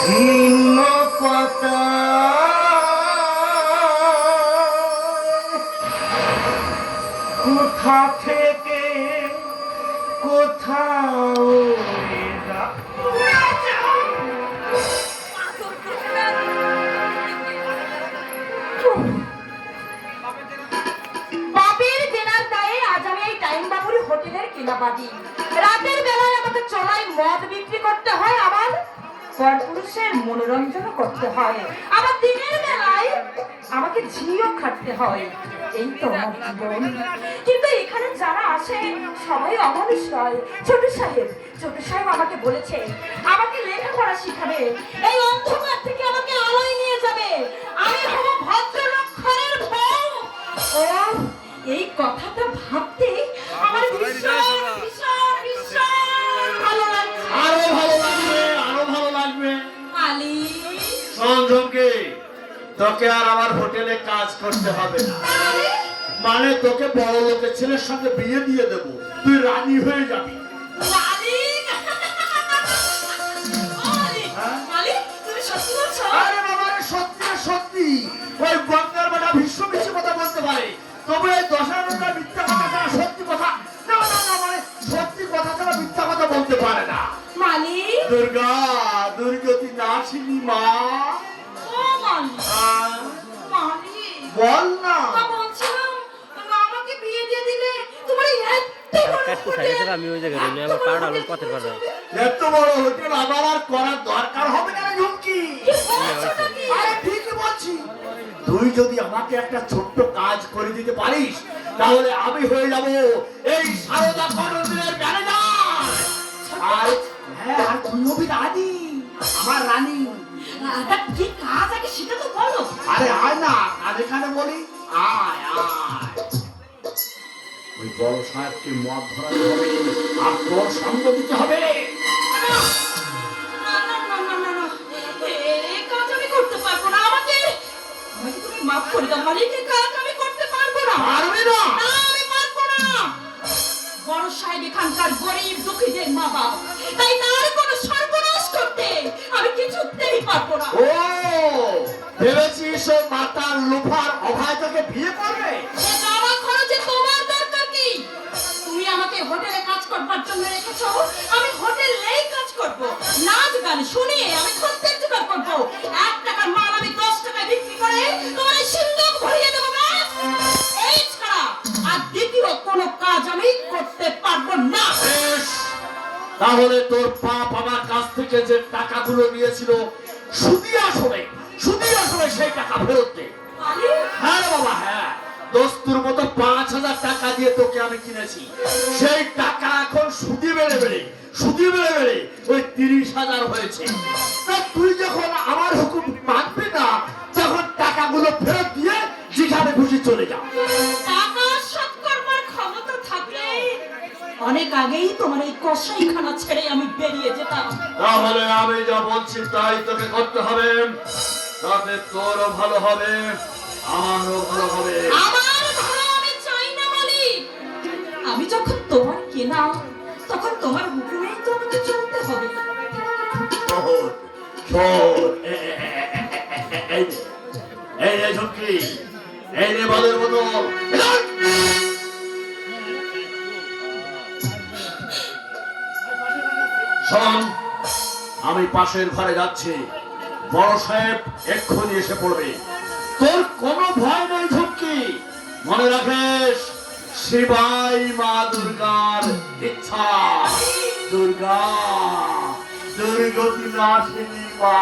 ভিন্ন পাতা কোথা থেকে কোথাও বাপের দেনার দায়ে আজ আমি এই টাইম বাবুর হোটেলের কিনাবাদি। রাতের বেলায় আমাকে চলায় মদ বিক্রি করতে হয়, আবার পরপুরুষের মনোরঞ্জন করতে হয়, আবার দিনের বেলায় আমাকে ঝিও খাটতে হয়। এই তো আমার জীবন। কিন্তু এখানে যারা আসে সবাই অমানুষ নয়। ছোট সাহেব আমাকে বলেছে আমাকে লেখাপড়া শিখাবে, এই অন্ধকার থেকে আমাকে আলোয় নিয়ে যাবে, আমি হব ভদ্রলক্ষণের বউ। ও এই কথাটা ভাবতে আমার ভীষণ ভালো লাগছে। আরো ভালো লাগবে। মালিক সঞ্জমকে তোকে আর আমার হোটেলে কাজ করতে হবে না। মানে তোকে বড় লোকের ছেলের সঙ্গে বিয়ে দিয়ে দেবো, তুই রানী হয়ে যাবি। মালিক মালিক তুমি সত্যি বলছো? আরে বাবা রে, সত্যি সত্যি। ওই গঙ্গার বেটা ভীষ্ম মিষ্টি কথা বলতে পারে, তবে এই দশানন্দা মিথ্যা কথা ছাড়া সত্যি কথা না, মানে সত্যি কথা ছাড়া মিথ্যা কথা বলতে পারে না। মালিক দুর্গা দুর্গতি নাসিনী মা। ও মালিক বল না। বলছিলাম আমাকে বিয়ে দিয়ে দিলে তোমার আমি ওই জায়গায় রইলে আমার পাড়া আলুর পথের পাড়া এত বড় হোটেল আমার আর করার দরকার হবে না ঝুমকি। আরে ঠিকই বলছি। তুই যদি আমাকে একটা ছোট্ট কাজ করে দিতে পারিস তাহলে আমি হয়ে যাব এই সারদা কনকের ম্যানেজার। আর হ্যাঁ, আর তুই হবি রানী, আমার রানী। কি কাজ আগে সেটা তো বলো। আরে আয় না, কাজ এখানে বলি, আয় আয়। ওই বড় সাহেবকে মদ ধরাতে হবে আর তোর সঙ্গ দিতে হবে। এই কাজ আমি করতে পারবো না। আমাকে তুমি মাফ করে দাও মালিক, এই কাজ আমি করতে পারবো না। পারবি না? আমি পারবো না। বড় সাহেব এখানকার গরিব দুঃখীদের মা বাবা, তাই তার কোনো সর্বনাশ করতে আমি কিছুতেই পারবো না। ও ভেবেছিস ও মাতার লোফার অভয় তোকে বিয়ে করবে? সে টাকা খরচে তোমার দরকার কি? তুমি আমাকে হোটেলে কাজ করবার জন্য রেখেছো, আমি হোটেলেই কাজ করব। নাচ গান শুনিয়ে আমি খদ্দের জোগাড় করব। 1 টাকার মাল আমি 10 টাকায় বিক্রি করে তোমার এই সিন্ধুক ভরিয়ে দেবো। এই ছাড়া আর দ্বিতীয় কোনো কাজ আমি করতে পারবো না। বেশ, তাহলে তোর বাপ আমার কাছ থেকে যে টাকাগুলো নিয়েছিল সুদি আসলে সেই টাকা ফেরত দে। হ্যাঁ রে বাবা, হ্যাঁ। দোস্তুর মতো 5,000 টাকা দিয়ে তোকে আমি কিনেছি, সেই টাকা এখন সুদি বেড়ে বেড়ে ওই 30,000 হয়েছে। তা তুই যখন আমার হুকুম মানবি না, তখন টাকাগুলো ফেরত দিয়ে যেখানে খুশি চলে যা। টাকা শোধ করবার ক্ষমতা থাকলে অনেক আগেই তোমার এই কসাইখানা ছেড়ে আমি বেরিয়ে যেতাম। তাহলে আমি যা বলছি তাই তোকে করতে হবে, তাতে তোরও ভালো হবে আমারও ভালো হবে। আমার ভালো আমি চাই না মালিক। আমি যখন তোমার কেনা, তখন তোমার হুকুমেই তো আমাকে চলতে হবে। শোন, শোন, এই রে ঝুঁকি, এই রে বলের মতো। শোন, আমি পাশের ঘরে যাচ্ছি, বড় সাহেব এক্ষুনি এসে পড়বে। তোর কোনো ভয় নেই ঝুঁকি, মনে রাখিস শিবাই মা দুর্গার ইচ্ছা। দুর্গা দুর্গতি নাশিনী মা।